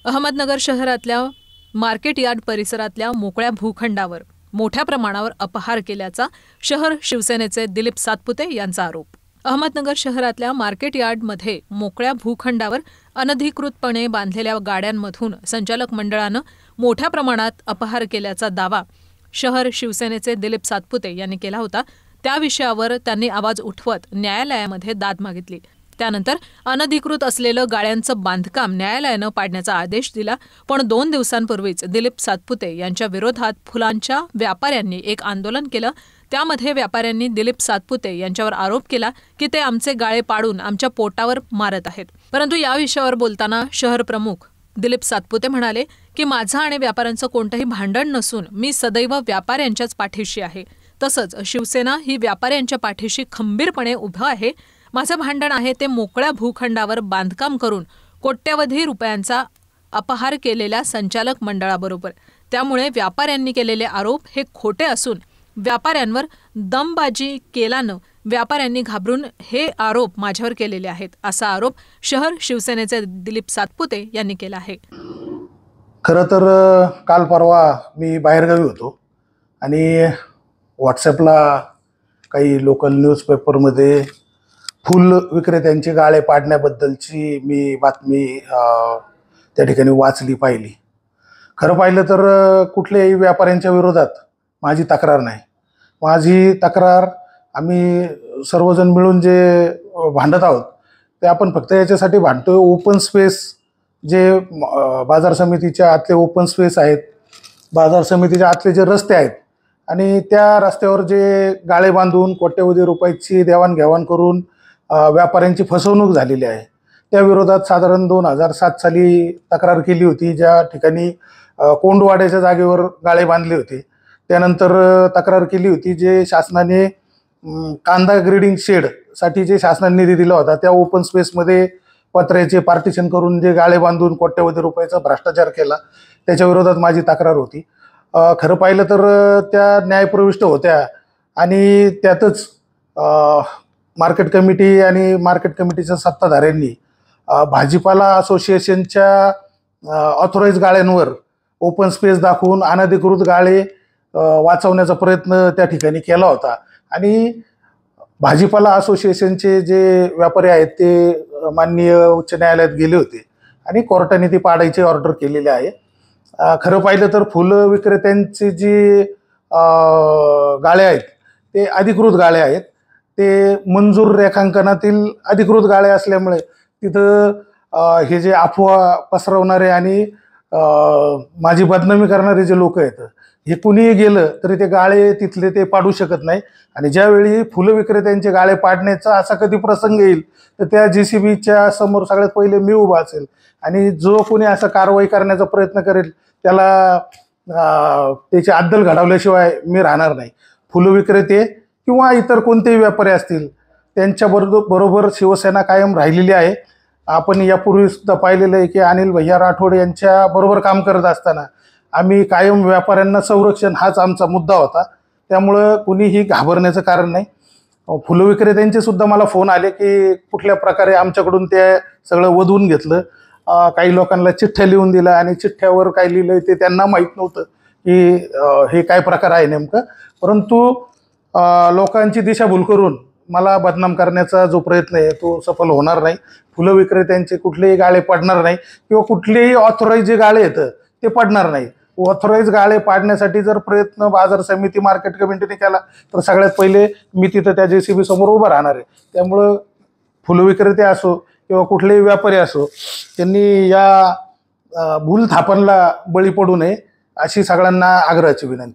अहमदनगर शहरातल्या market yard परिसरातल्या मोकळ्या भूखंडावर मोठ्या प्रमाणावर अपहार केल्याचा शहर शिवसेनेचे दिलीप सातपुते यांचा आरोप। अहमदनगर शहरातल्या मार्केट यार्डमध्ये मोकळ्या भूखंडावर अनधिकृतपणे बांधलेल्या गाड्यांमधून संचालक मंडळानं मोठ्या प्रमाणात अपहार केल्याचा दावा शहर शिवसेनेचे दिलीप सातपुते यांनी केला होता। त्या विषयावर त्यांनी आवाज उठवत न्यायालयामध्ये दाद मागितली। त्यानंतर अनधिकृत असलेलं गाळ्यांचं बांधकाम न्यायालयानं पाडण्याचा आदेश दिला। पण 2 दिवसांपूर्वीच दिलीप सातपुते यांच्या विरोधात फुलांच्या व्यापाऱ्यांनी एक आंदोलन केलं। त्यामध्ये व्यापाऱ्यांनी दिलीप सातपुते यांच्यावर आरोप केला की ते आमचे गाळे पाडून आमच्या पोटावर मारत आहेत। परंतु या विषयावर बोलताना शहर प्रमुख दिलीप सातपुते म्हणाले की माझं आणि व्यापाऱ्यांचं कोणतंही भांडण नसून मी सदैव व्यापाऱ्यांच्याच पाठीशी आहे। तसंच शिवसेना ही व्यापाऱ्यांच्या पाठीशी खंबीरपणे उभं आहे। माझं भांडण आहे ते मोकळ्या भूखंडावर बांधकाम करून कोट्यवधी रुपयांचा अपहार केलेल्या संचालक मंडळाबरोबर। त्यामुळे व्यापाऱ्यांनी केलेले आरोप हे खोटे असून व्यापाऱ्यांवर दमबाजी केल्यानं व्यापाऱ्यांनी घाबरून हे आरोप माझ्यावर केलेले आहेत, असा आरोप शहर शिवसेनेचे दिलीप सातपुते यांनी केला आहे। खरं तर काल परवा मी बाहेरगावी होतो आणि व्हॉट्सॲपला काही लोकल न्यूजपेपरमध्ये फुल विक्रेत्यांची गाळे पाडण्याबद्दलची मी बातमी त्या ठिकाणी वाचली पाहिली। खरं पाहिलं तर कुठल्याही व्यापाऱ्यांच्या विरोधात माझी तक्रार नाही। माझी तक्रार आम्ही सर्वजण मिळून जे भांडत आहोत ते आपण फक्त याच्यासाठी भांडतोय, ओपन स्पेस जे बाजार समितीच्या आतले ओपन स्पेस आहेत, बाजार समितीच्या आतले जे रस्ते आहेत आणि त्या रस्त्यावर जे गाळे बांधून कोट्यवधी रुपयाची देवाणघेवाण करून व्यापाऱ्यांची फसवणूक झालेली आहे, त्या विरोधात साधारण 2007 साली तक्रार केली होती। ज्या ठिकाणी कोंडवाड्याच्या जागेवर गाळे बांधले होते त्यानंतर तक्रार केली होती जे शासनाने कांदा ग्रेडिंग शेडसाठी जे शासनाने निधी दिला होता त्या ओपन स्पेसमध्ये पत्र्याचे पार्टिशन करून जे गाळे बांधून कोट्यवधी रुपयाचा भ्रष्टाचार केला त्याच्या विरोधात माझी तक्रार होती। खरं पाहिलं तर त्या न्यायप्रविष्ट होत्या आणि त्यातच मार्केट कमिटी आणि मार्केट कमिटीच्या सत्ताधाऱ्यांनी भाजीपाला असोसिएशनच्या ऑथोराइज गाळ्यांवर ओपन स्पेस दाखवून अनधिकृत गाळे वाचवण्याचा प्रयत्न त्या ठिकाणी केला होता आणि भाजीपाला असोसिएशनचे जे व्यापारी आहेत ते माननीय उच्च न्यायालयात गेले होते आणि कोर्टाने ती पाडायची ऑर्डर केलेली आहे। खरं पाहिलं तर फुल विक्रेत्यांचे जे गाळे आहेत ते अधिकृत गाळे आहेत, ते मंजूर रेखांकनातील अधिकृत गाळे असल्यामुळे तिथं हे जे अफवा पसरवणारे आणि माझी बदनामी करणारे जे लोक आहेत हे कुणीही गेलं तरी ते गाळे तिथले ते पाडू शकत नाही। आणि ज्यावेळी फुलं विक्रेत्यांचे गाळे पाडण्याचा असा कधी प्रसंग येईल तर त्या JCBच्या समोर सगळ्यात पहिले मी उभा असेल आणि जो कोणी असं कारवाई करण्याचा प्रयत्न करेल त्याला त्याची अद्दल घडवल्याशिवाय मी राहणार नाही। फुलं विक्रेते किंवा इतर कोणतेही व्यापारी असतील त्यांच्या बरोबर शिवसेना कायम राहिलेली आहे। आपण यापूर्वी सुद्धा पाहिलेलं आहे की अनिल भैया राठोड यांच्या बरोबर काम करत असताना आम्ही कायम व्यापाऱ्यांना संरक्षण हाच आमचा मुद्दा होता, त्यामुळं कुणीही घाबरण्याचं कारण नाही। फुलं विक्रेत्यांचे सुद्धा मला फोन आले की कुठल्या प्रकारे आमच्याकडून ते सगळं वधवून घेतलं, काही लोकांना चिठ्ठ्या लिहून दिल्या आणि चिठ्ठ्यावर काय लिहिलं ते त्यांना माहीत नव्हतं की हे काय प्रकार आहे नेमकं। परंतु लोकांची दिशाभूल करून मला बदनाम करण्याचा जो प्रयत्न आहे तो सफल होणार नाही। फुलं विक्रेत्यांचे कुठलेही गाळे पडणार नाही किंवा कुठलेही ऑथोराइज जे गाळे आहेत ते पडणार नाही। ऑथोराइज गाळे पाडण्यासाठी जर प्रयत्न बाजार समिती मार्केट कमिटीने केला तर सगळ्यात पहिले मी तिथं त्या JCB समोर उभं राहणार आहे। त्यामुळं फुलं विक्रेते असो किंवा कुठलेही व्यापारी असो त्यांनी या भूल थापांना बळी पडू नये अशी सगळ्यांना आग्रहाची विनंती।